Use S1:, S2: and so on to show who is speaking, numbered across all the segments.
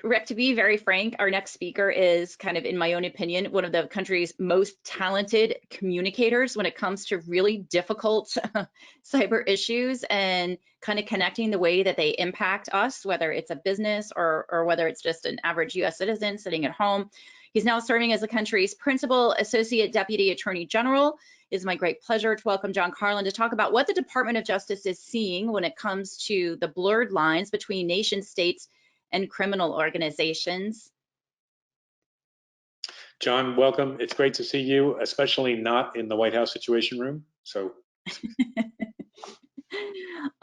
S1: Rick, to be very frank, our next speaker is kind of, in my own opinion, one of the country's most talented communicators when it comes to really difficult cyber issues and kind of connecting the way that they impact us, whether it's a business or whether it's just an average US citizen sitting at home. He's now serving as the country's Principal Associate Deputy Attorney General. It is my great pleasure to welcome John Carlin to talk about what the Department of Justice is seeing when it comes to the blurred lines between nation states and criminal organizations.
S2: John, welcome. It's great to see you, especially not in the White House Situation Room. So,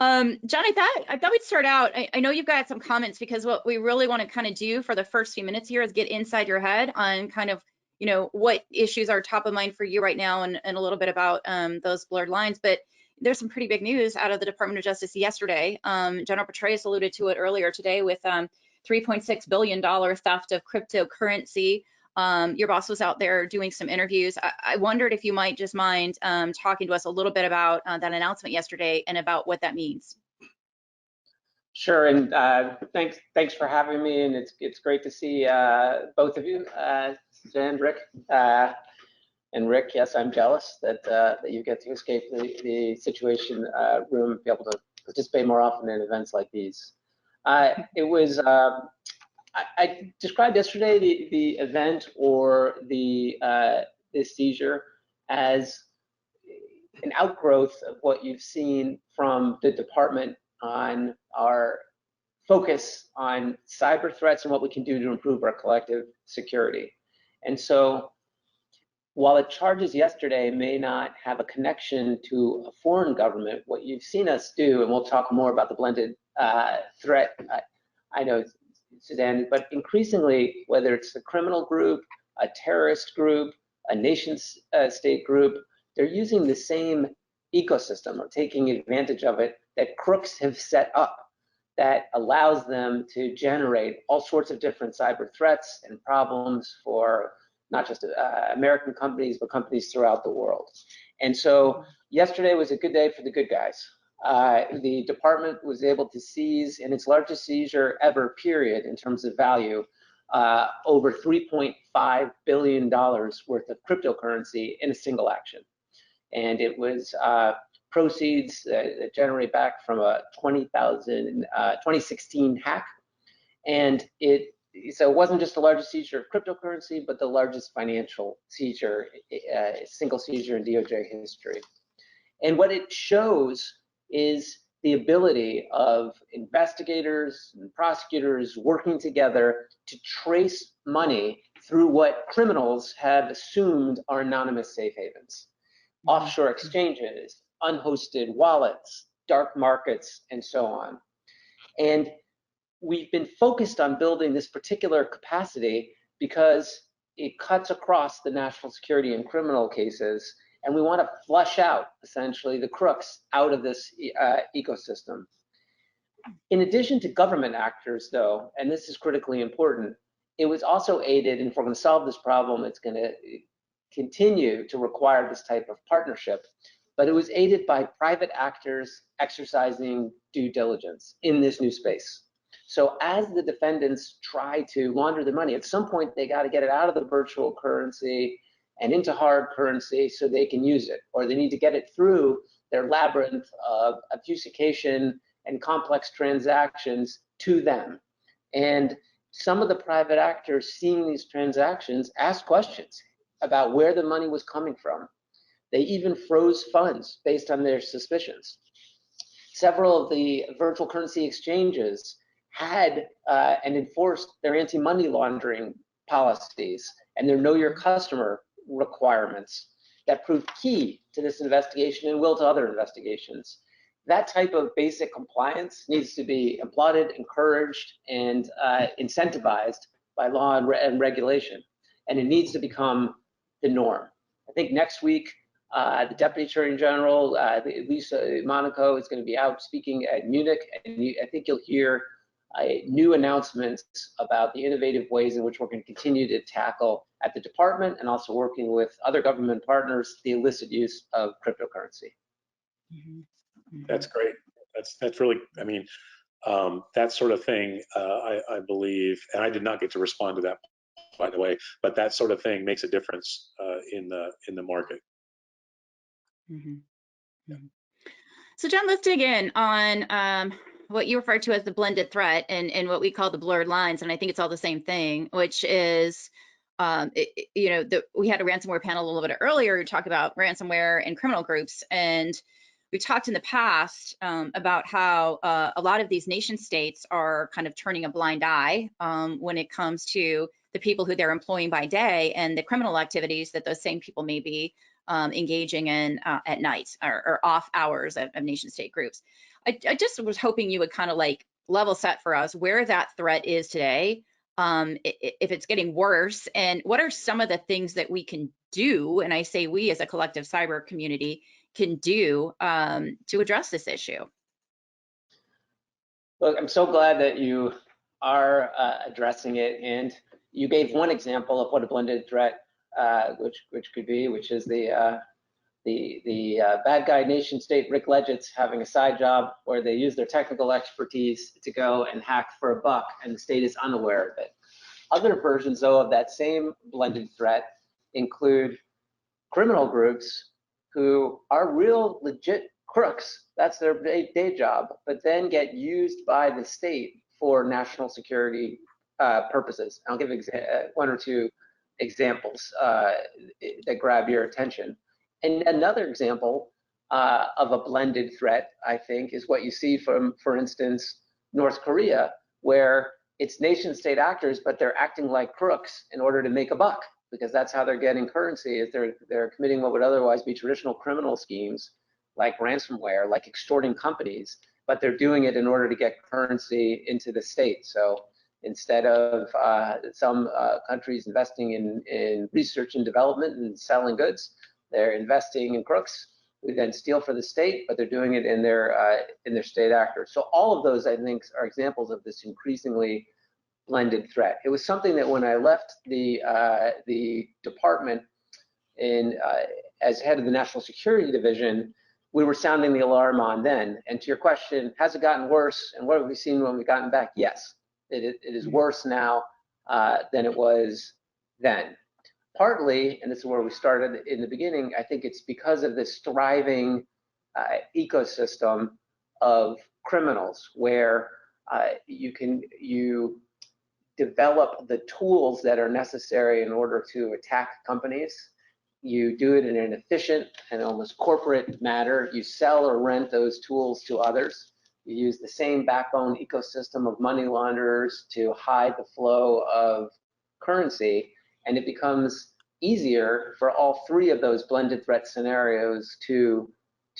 S1: John, I thought we'd start out. I know you've got some comments, because what we really want to kind of do for the first few minutes here is get inside your head on kind of, you know, what issues are top of mind for you right now, and a little bit about those blurred lines. But there's some pretty big news out of the Department of Justice yesterday. General Petraeus alluded to it earlier today with $3.6 billion theft of cryptocurrency. Your boss was out there doing some interviews. I wondered if you might just mind talking to us a little bit about that announcement yesterday and about what that means.
S3: Sure, and thanks for having me, and it's great to see both of you, Suzanne, Rick, and Rick. Yes, I'm jealous that you get to escape the Situation Room, be able to participate more often in events like these. It was I described yesterday the event, or the seizure, as an outgrowth of what you've seen from the department on our focus on cyber threats and what we can do to improve our collective security. And so, while the charges yesterday may not have a connection to a foreign government, what you've seen us do, and we'll talk more about the blended threat, I know, Suzanne, but increasingly, whether it's a criminal group, a terrorist group, a nation state group, they're using the same ecosystem, or taking advantage of it, that crooks have set up, that allows them to generate all sorts of different cyber threats and problems for not just American companies, but companies throughout the world. And so yesterday was a good day for the good guys. The department was able to seize, in its largest seizure ever, period, in terms of value, over $3.5 billion worth of cryptocurrency in a single action. And it was proceeds that generate back from a 2016 hack. And so it wasn't just the largest seizure of cryptocurrency, but the largest financial seizure, single seizure in DOJ history. And what it shows is the ability of investigators and prosecutors working together to trace money through what criminals have assumed are anonymous safe havens. Offshore exchanges, unhosted wallets, dark markets, and so on. And we've been focused on building this particular capacity because it cuts across the national security and criminal cases, and we want to flush out, essentially, the crooks out of this ecosystem. In addition to government actors, though, and this is critically important, it was also aided, and if we're going to solve this problem, it's going to continue to require this type of partnership, but it was aided by private actors exercising due diligence in this new space. So as the defendants try to launder the money, at some point they got to get it out of the virtual currency and into hard currency so they can use it, or they need to get it through their labyrinth of obfuscation and complex transactions to them. And some of the private actors seeing these transactions asked questions about where the money was coming from. They even froze funds based on their suspicions. Several of the virtual currency exchanges had and enforced their anti-money laundering policies and their know your customer requirements that proved key to this investigation and will to other investigations. That type of basic compliance needs to be applauded, encouraged, and incentivized by law and regulation, and it needs to become the norm. I think next week, the Deputy Attorney General, Lisa Monaco, is going to be out speaking at Munich, and I think you'll hear new announcements about the innovative ways in which we're going to continue to tackle at the department, and also working with other government partners, the illicit use of cryptocurrency.
S2: That's great. That's really, I mean, That sort of thing, I believe, and I did not get to respond to that, by the way, but that sort of thing makes a difference in the market.
S1: Mm-hmm. Mm-hmm. So John, let's dig in on what you refer to as the blended threat and what we call the blurred lines. And I think it's all the same thing, which is, we had a ransomware panel a little bit earlier to talk about ransomware and criminal groups. And we talked in the past about how a lot of these nation states are kind of turning a blind eye when it comes to the people who they're employing by day and the criminal activities that those same people may be engaging in at night or off hours of nation state groups. I just was hoping you would kind of like level set for us where that threat is today, if it's getting worse, and what are some of the things that we can do, and I say we as a collective cyber community can do to address this issue.
S3: Look, I'm so glad that you are addressing it, and you gave one example of what a blended threat which could be, which is the bad guy nation state Rick Leggett's having a side job where they use their technical expertise to go and hack for a buck, and the state is unaware of it. Other versions, though, of that same blended threat include criminal groups who are real legit crooks. That's their day job, but then get used by the state for national security purposes. I'll give one or two examples that grab your attention. And another example of a blended threat, I think, is what you see from, for instance, North Korea, where it's nation state actors, but they're acting like crooks in order to make a buck, because that's how they're getting currency, is they're committing what would otherwise be traditional criminal schemes like ransomware, like extorting companies, but they're doing it in order to get currency into the state. So instead of some countries investing in research and development and selling goods, they're investing in crooks who then steal for the state, but they're doing it in their state actors. So all of those, I think, are examples of this increasingly blended threat. It was something that when I left the department as head of the National Security Division, we were sounding the alarm on then. And to your question, has it gotten worse? And what have we seen when we've gotten back? Yes, it is worse now than it was then. Partly, and this is where we started in the beginning, I think it's because of this thriving ecosystem of criminals where you develop the tools that are necessary in order to attack companies. You do it in an efficient and almost corporate manner. You sell or rent those tools to others. You use the same backbone ecosystem of money launderers to hide the flow of currency, and it becomes easier for all three of those blended threat scenarios to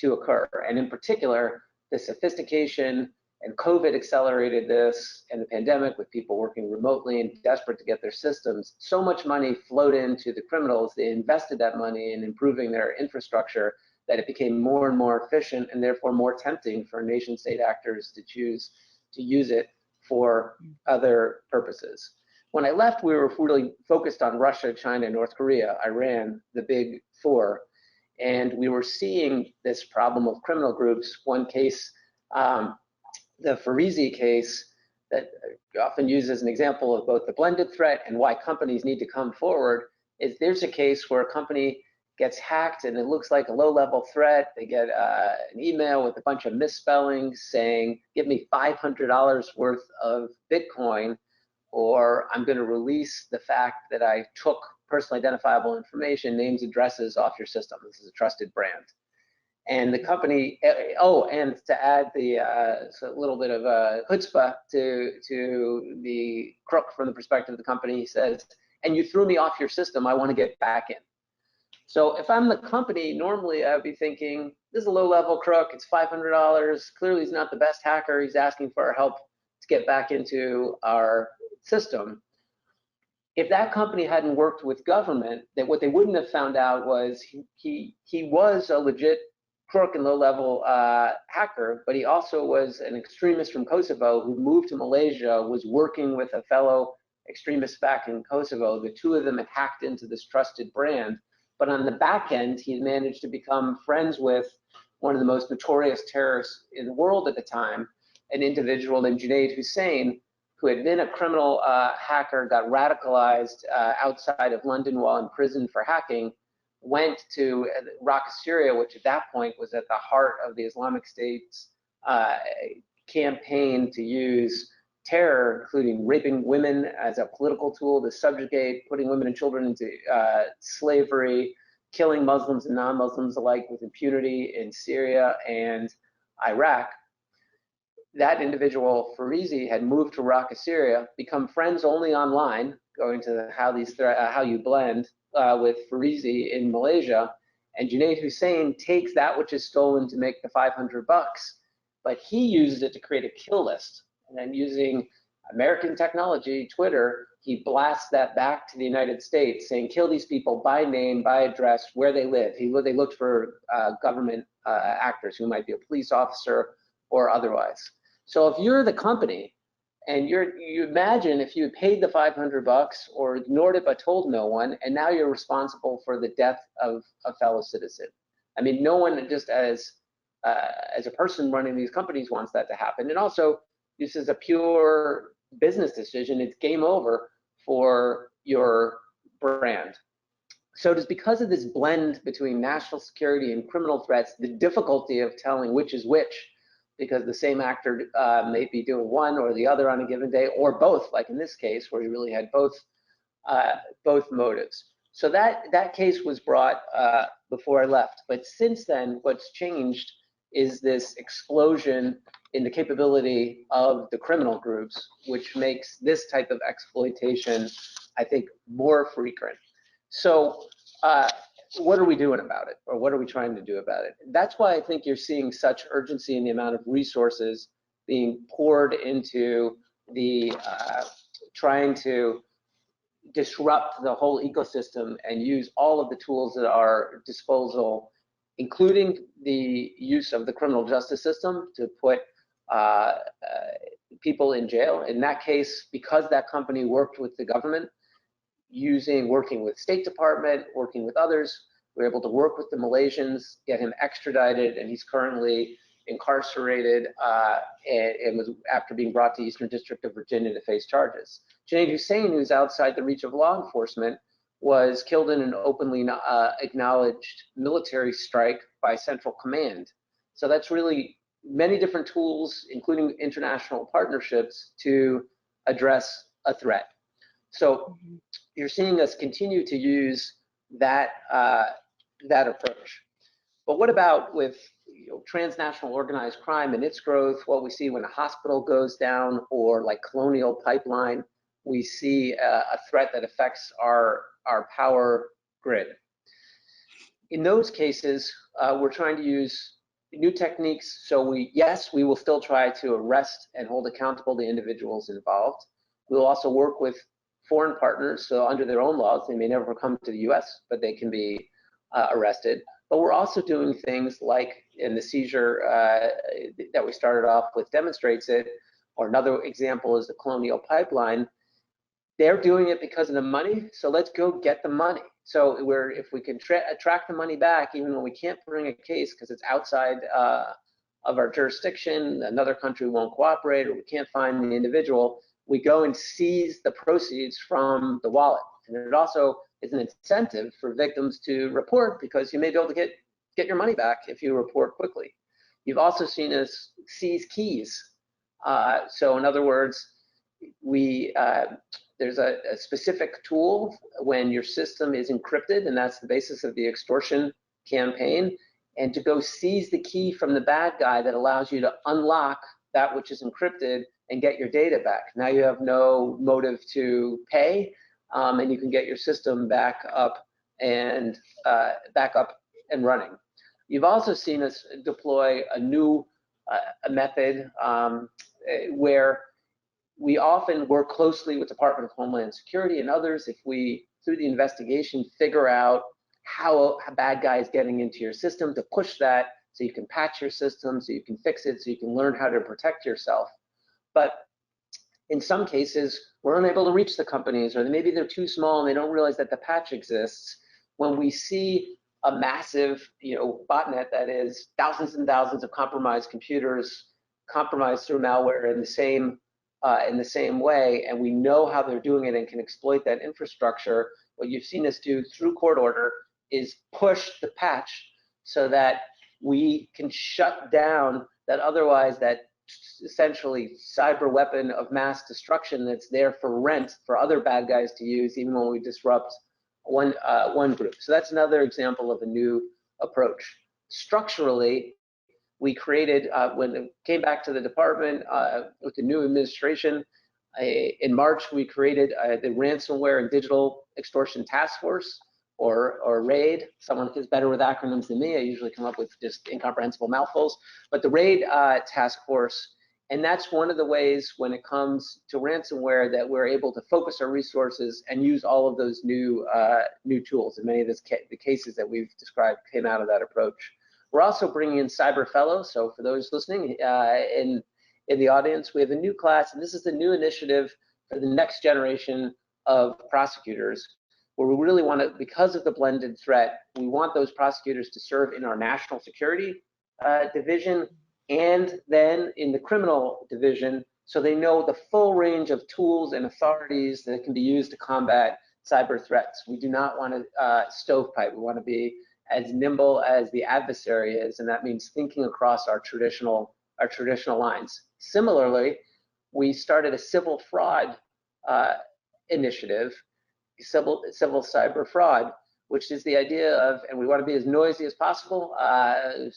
S3: occur. And in particular, the sophistication, and COVID accelerated this, and the pandemic with people working remotely and desperate to get their systems. So much money flowed into the criminals. They invested that money in improving their infrastructure that it became more and more efficient and therefore more tempting for nation state actors to choose to use it for other purposes. When I left, we were really focused on Russia, China, North Korea, Iran, the big four. And we were seeing this problem of criminal groups. One case, the Farizi case, that often used as an example of both the blended threat and why companies need to come forward, is there's a case where a company gets hacked and it looks like a low-level threat. They get an email with a bunch of misspellings saying, give me $500 worth of Bitcoin, or I'm going to release the fact that I took personally identifiable information, names, addresses off your system. This is a trusted brand. And the company, and to add so a little bit of chutzpah to the crook from the perspective of the company, he says, and you threw me off your system, I want to get back in. So if I'm the company, normally I'd be thinking, this is a low-level crook, it's $500, clearly he's not the best hacker, he's asking for our help to get back into our system. If that company hadn't worked with government, that what they wouldn't have found out was he was a legit crook and low-level hacker, but he also was an extremist from Kosovo who moved to Malaysia, was working with a fellow extremist back in Kosovo. The two of them had hacked into this trusted brand, but on the back end, he managed to become friends with one of the most notorious terrorists in the world at the time, an individual named Junaid Hussain, who had been a criminal hacker, got radicalized outside of London while in prison for hacking, went to Raqqa, Syria, which at that point was at the heart of the Islamic State's campaign to use terror, including raping women as a political tool to subjugate, putting women and children into slavery, killing Muslims and non-Muslims alike with impunity in Syria and Iraq. That individual, Farizi, had moved to Raqqa, Syria, become friends only online, going to how you blend with Farizi in Malaysia, and Junaid Hussain takes that which is stolen to make the $500, but he uses it to create a kill list. And then using American technology, Twitter, he blasts that back to the United States, saying, kill these people by name, by address, where they live. They looked for government actors who might be a police officer or otherwise. So if you're the company, and you imagine if you had paid the $500 or ignored it but told no one, and now you're responsible for the death of a fellow citizen. I mean, no one just as a person running these companies wants that to happen. And also, this is a pure business decision. It's game over for your brand. So it is because of this blend between national security and criminal threats, the difficulty of telling which is which, because the same actor may be doing one or the other on a given day, or both, like in this case, where you really had both motives. So that case was brought before I left. But since then, what's changed is this explosion in the capability of the criminal groups, which makes this type of exploitation, I think, more frequent. So what are we doing about it, or what are we trying to do about it? That's why I think you're seeing such urgency in the amount of resources being poured into the trying to disrupt the whole ecosystem and use all of the tools at our disposal, including the use of the criminal justice system to put people in jail. In that case, because that company worked with the government, working with State Department, working with others, we were able to work with the Malaysians, get him extradited, and he's currently incarcerated and was after being brought to Eastern District of Virginia to face charges. Junaid Hussain, who's outside the reach of law enforcement, was killed in an openly acknowledged military strike by Central Command. So that's really many different tools, including international partnerships, to address a threat. So you're seeing us continue to use that approach. But what about with transnational organized crime and its growth? What we see when a hospital goes down, or like Colonial Pipeline, we see a threat that affects our power grid. In those cases, we're trying to use new techniques. So we will still try to arrest and hold accountable the individuals involved. We'll also work with foreign partners, so under their own laws, they may never come to the US, but they can be arrested. But we're also doing things like, in the seizure that we started off with demonstrates it, or another example is the Colonial Pipeline. They're doing it because of the money, so let's go get the money. So if we can track the money back, even when we can't bring a case because it's outside of our jurisdiction, another country won't cooperate, or we can't find the individual, we go and seize the proceeds from the wallet. And it also is an incentive for victims to report, because you may be able to get your money back if you report quickly. You've also seen us seize keys. So in other words, there's a specific tool when your system is encrypted, and that's the basis of the extortion campaign, and to go seize the key from the bad guy that allows you to unlock that which is encrypted and get your data back. Now you have no motive to pay, and you can get your system back up and running. You've also seen us deploy a new method where we often work closely with the Department of Homeland Security and others. If we, through the investigation, figure out how a bad guy is getting into your system, to push that so you can patch your system, so you can fix it, so you can learn how to protect yourself. But in some cases, we're unable to reach the companies, or maybe they're too small and they don't realize that the patch exists. When we see a massive botnet that is thousands and thousands of compromised computers compromised through malware in the same way, and we know how they're doing it and can exploit that infrastructure, what you've seen us do through court order is push the patch so that we can shut down that otherwise that essentially cyber weapon of mass destruction that's there for rent for other bad guys to use, even when we disrupt one group. So that's another example of a new approach. Structurally, we created, when it came back to the department with the new administration, in March, we created the Ransomware and Digital Extortion Task Force, or RAID. Someone who's better with acronyms than me. I usually come up with just incomprehensible mouthfuls. But the RAID task force, and that's one of the ways when it comes to ransomware that we're able to focus our resources and use all of those new tools. And many of the cases that we've described came out of that approach. We're also bringing in cyber fellows. So for those listening in the audience, we have a new class, and this is the new initiative for the next generation of prosecutors, where we really want to, because of the blended threat, we want those prosecutors to serve in our national security division and then in the criminal division, so they know the full range of tools and authorities that can be used to combat cyber threats. We do not want to stovepipe. We want to be as nimble as the adversary is, and that means thinking across our traditional lines. Similarly, we started a civil fraud initiative, civil cyber fraud, which is the idea of, and we want to be as noisy as possible,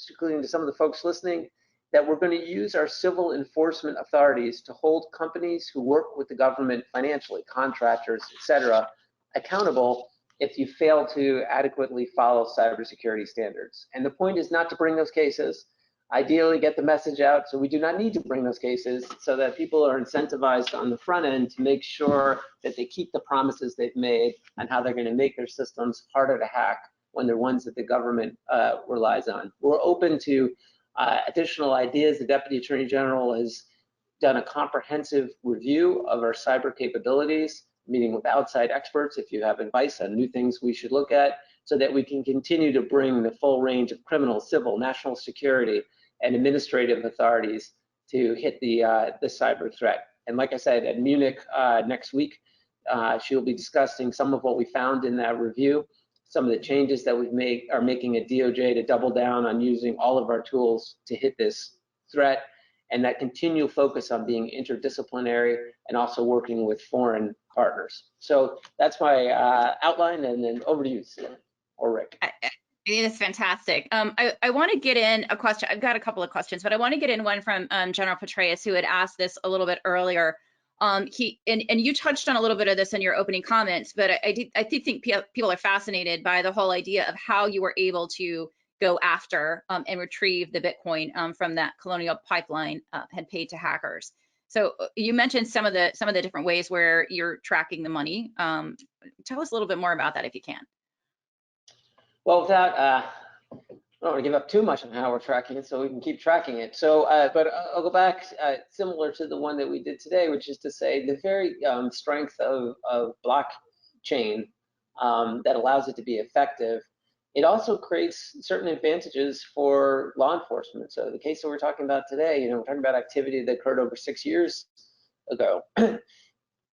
S3: including to some of the folks listening, that we're going to use our civil enforcement authorities to hold companies who work with the government financially, contractors, etc., accountable if you fail to adequately follow cybersecurity standards. And the point is not to bring those cases, ideally get the message out so we do not need to bring those cases, so that people are incentivized on the front end to make sure that they keep the promises they've made on how they're going to make their systems harder to hack when they're ones that the government relies on. We're open to additional ideas. The Deputy Attorney General has done a comprehensive review of our cyber capabilities, meeting with outside experts if you have advice on new things we should look at, so that we can continue to bring the full range of criminal, civil, national security, and administrative authorities to hit the cyber threat. And like I said, at Munich next week, she'll be discussing some of what we found in that review, some of the changes that we've are making at DOJ to double down on using all of our tools to hit this threat, and that continual focus on being interdisciplinary and also working with foreign partners. So that's my outline, and then over to you, Celia or Rick.
S1: I think it's fantastic. I want to get in a question. I've got a couple of questions, but I want to get in one from General Petraeus, who had asked this a little bit earlier. And you touched on a little bit of this in your opening comments, but I did think people are fascinated by the whole idea of how you were able to go after and retrieve the Bitcoin from that Colonial pipeline had paid to hackers. So you mentioned some of the different ways where you're tracking the money. Tell us a little bit more about that if you can.
S3: Well, without, I don't want to give up too much on how we're tracking it, so we can keep tracking it. So, but I'll go back similar to the one that we did today, which is to say the very strength of blockchain that allows it to be effective. It also creates certain advantages for law enforcement. So the case that we're talking about today, we're talking about activity that occurred over 6 years ago.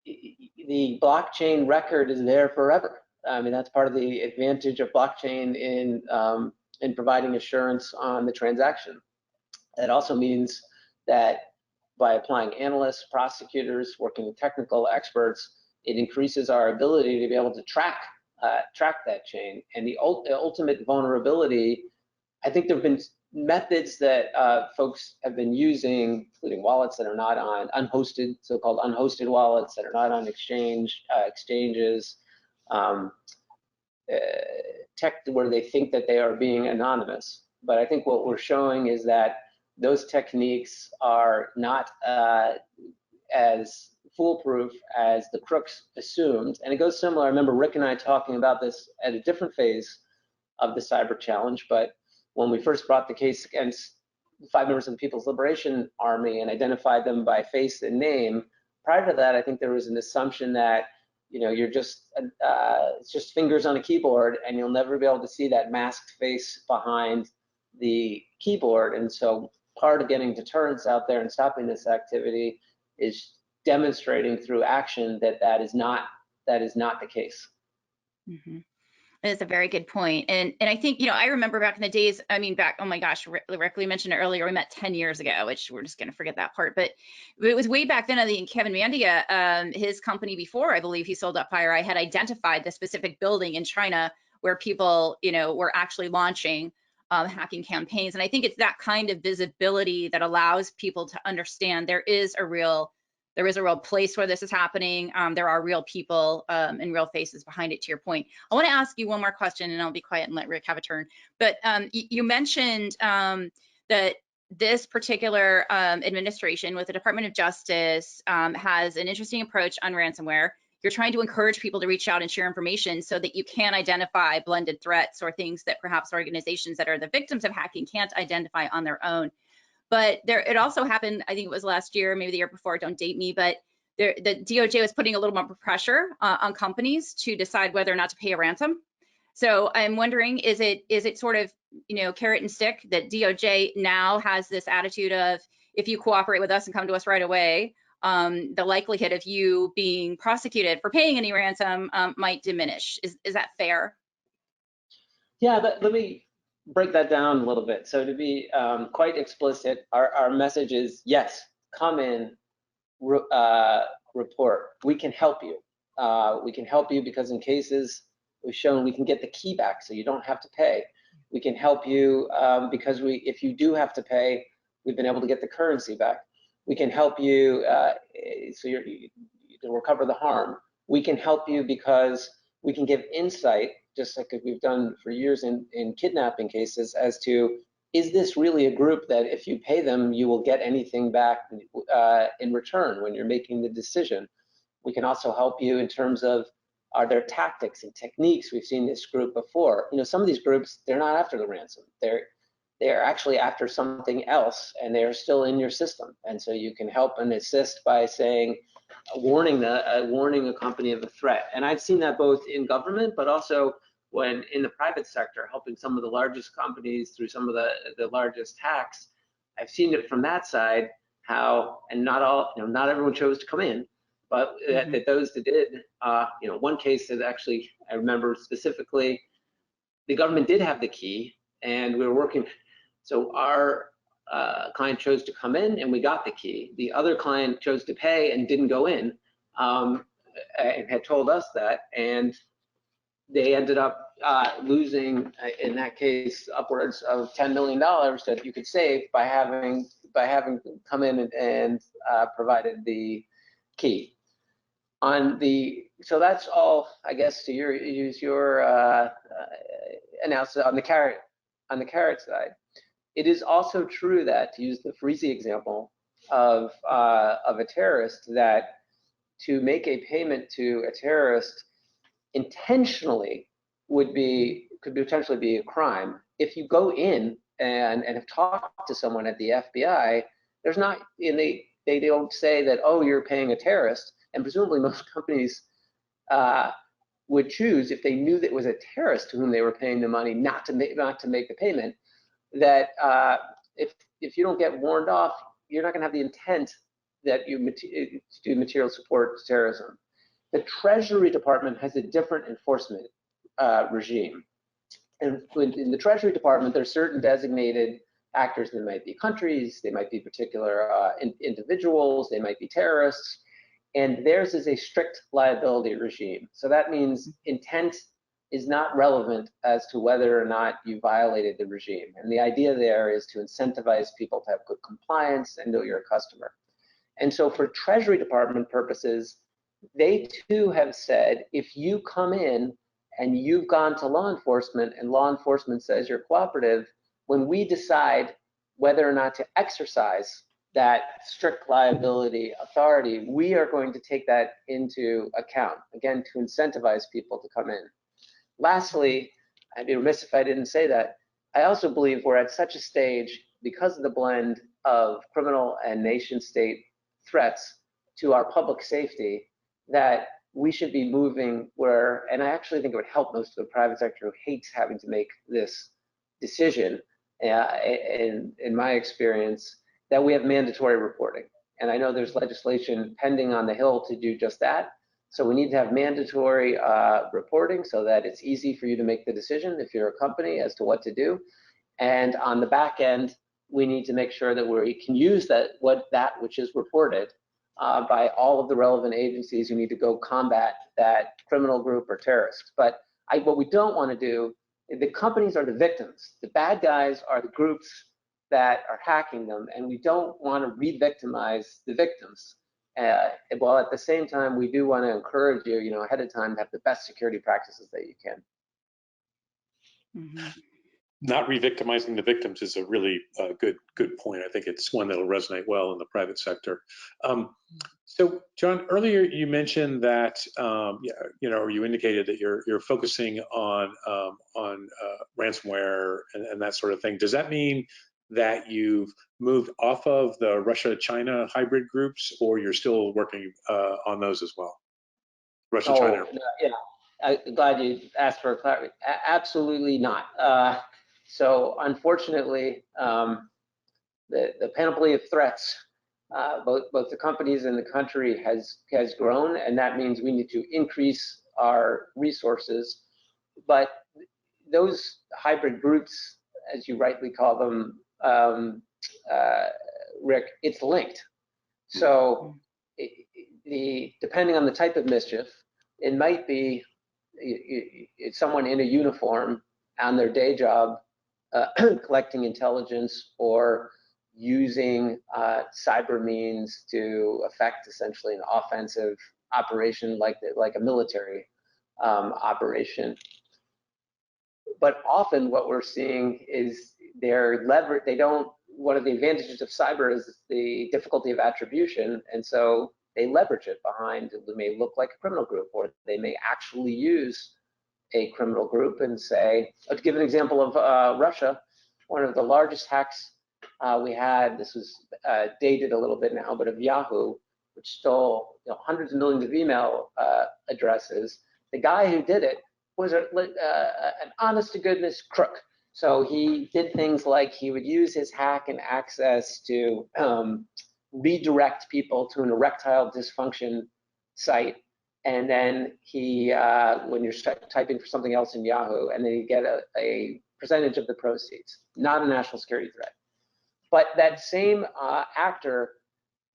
S3: The blockchain record is there forever. I mean, that's part of the advantage of blockchain in providing assurance on the transaction. It also means that by applying analysts, prosecutors, working with technical experts, it increases our ability to be able to track that chain. And the ultimate vulnerability, I think there have been methods that folks have been using, including wallets that are not on unhosted, so-called unhosted wallets that are not on exchanges, tech where they think that they are being anonymous. But I think what we're showing is that those techniques are not as foolproof as the crooks assumed. And it goes similar. I remember Rick and I talking about this at a different phase of the cyber challenge, but when we first brought the case against 5 members of the People's Liberation Army and identified them by face and name, prior to that, I think there was an assumption that you're just it's just fingers on a keyboard, and you'll never be able to see that masked face behind the keyboard. And so part of getting deterrence out there and stopping this activity is demonstrating through action that that is not the case.
S1: Mm-hmm. That's a very good point. And I think, I remember back in the days, oh my gosh, Rick, we mentioned it earlier, we met 10 years ago, which we're just going to forget that part. But it was way back then. I think Kevin Mandia, his company before, I believe he sold up FireEye, had identified the specific building in China where people, were actually launching hacking campaigns. And I think it's that kind of visibility that allows people to understand there is a real place where this is happening. There are real people and real faces behind it, to your point. I want to ask you one more question, and I'll be quiet and let Rick have a turn. But you mentioned that this particular administration with the Department of Justice has an interesting approach on ransomware. You're trying to encourage people to reach out and share information so that you can identify blended threats or things that perhaps organizations that are the victims of hacking can't identify on their own. But it also happened, I think it was last year, maybe the year before, don't date me, but the DOJ was putting a little more pressure on companies to decide whether or not to pay a ransom. So I'm wondering, is it sort of, carrot and stick that DOJ now has this attitude of, if you cooperate with us and come to us right away, the likelihood of you being prosecuted for paying any ransom might diminish. Is that fair?
S3: Yeah, let me break that down a little bit. So to be quite explicit, our message is, yes, come in, report. We can help you. We can help you because in cases we've shown we can get the key back so you don't have to pay. We can help you because if you do have to pay, we've been able to get the currency back. We can help you so you can recover the harm. We can help you because we can give insight, just like we've done for years in kidnapping cases, as to, is this really a group that if you pay them, you will get anything back in return when you're making the decision? We can also help you in terms of, are there tactics and techniques? We've seen this group before. Some of these groups, they're not after the ransom. They're actually after something else, and they're still in your system. And so you can help and assist by saying, warning a company of a threat. And I've seen that both in government, but also when in the private sector, helping some of the largest companies through some of the largest hacks. I've seen it from that side, how, and not everyone chose to come in, but that those that did, one case that actually I remember specifically, the government did have the key, and we were working. So our client chose to come in, and we got the key. The other client chose to pay and didn't go in, and had told us that, and they ended up losing, in that case, upwards of $10 million that you could save by having come in and provided the key. So that's all, I guess, to use your analysis on the carrot side. It is also true that, to use the Freezy example of a terrorist, that to make a payment to a terrorist intentionally could potentially be a crime. If you go in and have talked to someone at the FBI, there's not, and they don't say that, oh, you're paying a terrorist. And presumably most companies would choose, if they knew that it was a terrorist to whom they were paying the money, not to make the payment. That if you don't get warned off, you're not going to have the intent that you do material support to terrorism. The Treasury Department has a different enforcement regime. And in the Treasury Department, there's certain designated actors. They might be countries, they might be particular individuals, they might be terrorists. And theirs is a strict liability regime. So that means intent is not relevant as to whether or not you violated the regime. And the idea there is to incentivize people to have good compliance and know you're a customer. And so for Treasury Department purposes, they too have said, if you come in and you've gone to law enforcement and law enforcement says you're cooperative, when we decide whether or not to exercise that strict liability authority, we are going to take that into account, again, to incentivize people to come in. Lastly, I'd be remiss if I didn't say that, I also believe we're at such a stage, because of the blend of criminal and nation state threats to our public safety, that we should be moving where, and I actually think it would help most of the private sector who hates having to make this decision, in my experience, that we have mandatory reporting. And I know there's legislation pending on the Hill to do just that. So we need to have mandatory reporting so that it's easy for you to make the decision if you're a company as to what to do. And on the back end, we need to make sure that we can use that which is reported by all of the relevant agencies who need to go combat that criminal group or terrorist. But what we don't want to do, the companies are the victims. The bad guys are the groups that are hacking them, and we don't want to re-victimize the victims. While at the same time, we do want to encourage you, ahead of time to have the best security practices that you can.
S1: Mm-hmm.
S2: Not re-victimizing the victims is a really good point. I think it's one that'll resonate well in the private sector. So, John, earlier you mentioned that or you indicated that you're focusing on ransomware and that sort of thing. Does that mean that you've moved off of the Russia-China hybrid groups, or you're still working on those as well? Russia-China.
S3: Yeah, I'm glad you asked for clarity. Absolutely not. So unfortunately, the panoply of threats, both the companies and the country has grown, and that means we need to increase our resources. But those hybrid groups, as you rightly call them, Rick, it's linked. So depending on the type of mischief, it might be it's someone in a uniform on their day job collecting intelligence or using cyber means to affect essentially an offensive operation like a military operation. But often what we're seeing is one of the advantages of cyber is the difficulty of attribution, and so they leverage it behind it may look like a criminal group, or they may actually use a criminal group and say, to give an example of Russia, one of the largest hacks we had, this was dated a little bit now, but of Yahoo, which stole hundreds of millions of email addresses. The guy who did it was an honest-to-goodness crook. So he did things like he would use his hack and access to redirect people to an erectile dysfunction site. And then when you're typing for something else in Yahoo, and then you get a percentage of the proceeds, not a national security threat. But that same actor,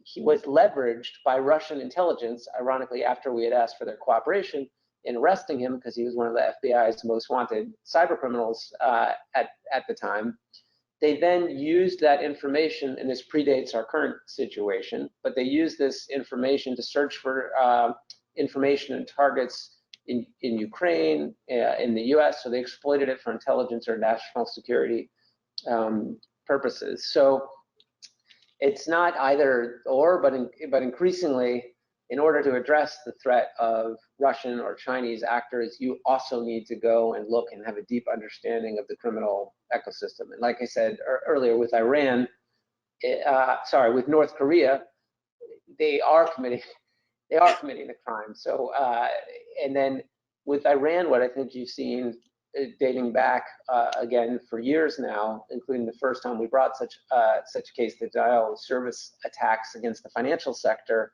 S3: he was leveraged by Russian intelligence, ironically, after we had asked for their cooperation in arresting him because he was one of the FBI's most wanted cyber criminals at the time. They then used that information, and this predates our current situation, but they used this information to search for information and targets in Ukraine, in the US, so they exploited it for intelligence or national security purposes. So it's not either or, but increasingly, in order to address the threat of Russian or Chinese actors, you also need to go and look and have a deep understanding of the criminal ecosystem. And like I said earlier, with with North Korea, they are committing the crime. So, and then with Iran, what I think you've seen dating back again for years now, including the first time we brought such a case, the denial of service attacks against the financial sector,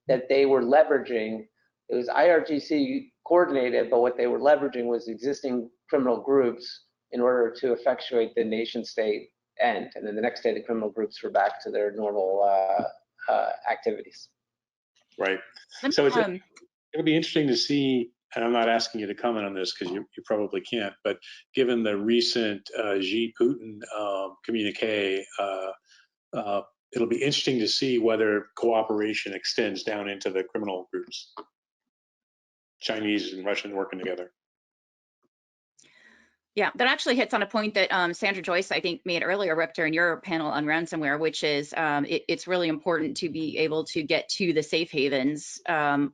S3: that they were leveraging. It was IRGC coordinated, but what they were leveraging was existing criminal groups in order to effectuate the nation state end. And then the next day, the criminal groups were back to their normal activities.
S2: Right. So it'll be interesting to see, and I'm not asking you to comment on this because you probably can't, but given the recent Xi Putin communique, it'll be interesting to see whether cooperation extends down into the criminal groups, Chinese and Russian working together.
S1: Yeah, that actually hits on a point that Sandra Joyce, I think, made earlier, Richter, in your panel on ransomware, which is it's really important to be able to get to the safe havens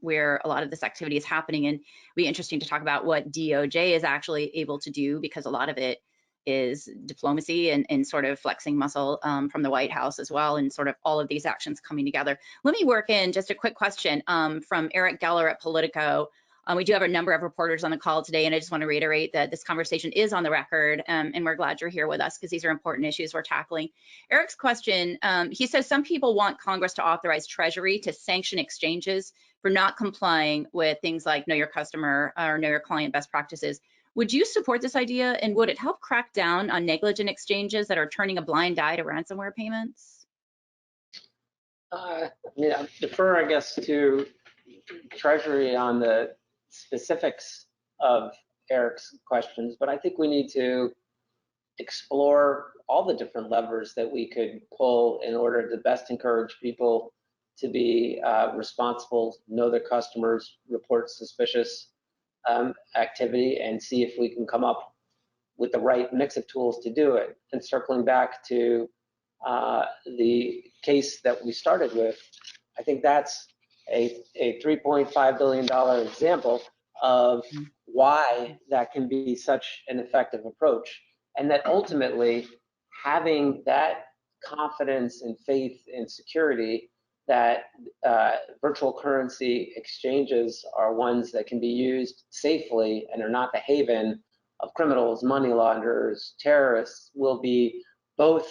S1: where a lot of this activity is happening. And it'd be interesting to talk about what DOJ is actually able to do, because a lot of it is diplomacy and sort of flexing muscle from the White House as well, and sort of all of these actions coming together. Let me work in just a quick question from Eric Geller at Politico. We do have a number of reporters on the call today, and I just want to reiterate that this conversation is on the record, and we're glad you're here with us because these are important issues we're tackling. Eric's question, he says some people want Congress to authorize Treasury to sanction exchanges for not complying with things like know your customer or know your client best practices. Would you support this idea, and would it help crack down on negligent exchanges that are turning a blind eye to ransomware payments?
S3: I defer, I guess, to Treasury on the specifics of Eric's questions, but I think we need to explore all the different levers that we could pull in order to best encourage people to be responsible, know their customers, report suspicious activity, and see if we can come up with the right mix of tools to do it. And circling back to the case that we started with, I think that's a $3.5 billion example of why that can be such an effective approach. And that ultimately, having that confidence and faith and security that virtual currency exchanges are ones that can be used safely and are not the haven of criminals, money launderers, terrorists, will be both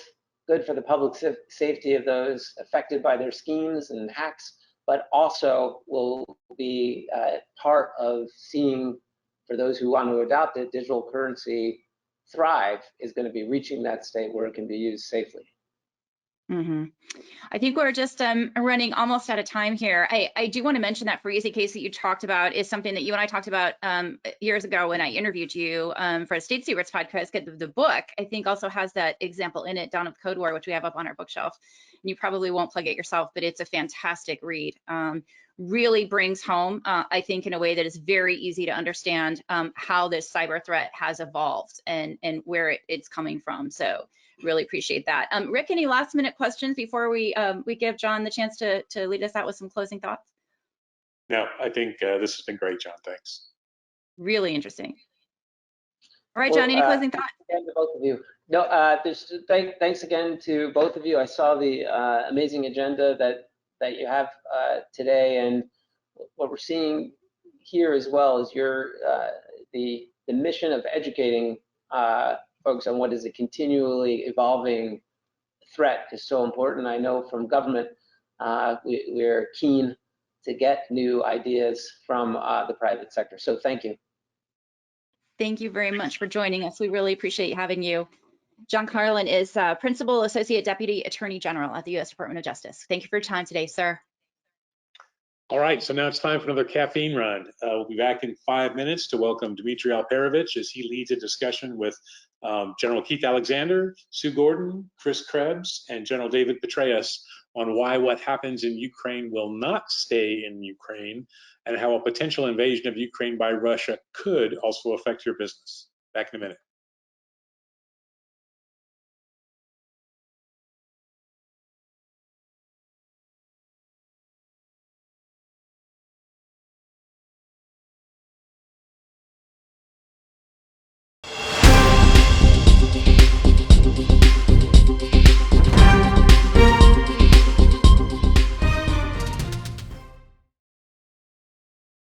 S3: good for the public safety of those affected by their schemes and hacks, but also will be part of seeing, for those who want to adopt it, digital currency thrive is going to be reaching that state where it can be used safely.
S1: Mm-hmm. I think we're just running almost out of time here. I do want to mention that Freezy case that you talked about is something that you and I talked about years ago when I interviewed you for a State Secrets podcast. The book, I think, also has that example in it, Dawn of Code War, which we have up on our bookshelf. And you probably won't plug it yourself, but it's a fantastic read. Really brings home, I think, in a way that is very easy to understand how this cyber threat has evolved and where it's coming from. So really appreciate that. Rick, any last minute questions before we give John the chance to lead us out with some closing thoughts?
S2: No, I think this has been great, John. Thanks.
S1: Really interesting. All right, John, any closing thoughts?
S3: Again to both of you. No, thanks again to both of you. I saw the amazing agenda that you have today, and what we're seeing here as well is the mission of educating folks on what is a continually evolving threat is so important. I know from government, we're keen to get new ideas from the private sector. So thank you.
S1: Thank you very much for joining us. We really appreciate having you. John Carlin is Principal Associate Deputy Attorney General at the U.S. Department of Justice. Thank you for your time today, sir.
S2: All right, so now it's time for another caffeine run. We'll be back in 5 minutes to welcome Dmitry Alperovich as he leads a discussion with General Keith Alexander, Sue Gordon, Chris Krebs, and General David Petraeus on why what happens in Ukraine will not stay in Ukraine and how a potential invasion of Ukraine by Russia could also affect your business. Back in a minute.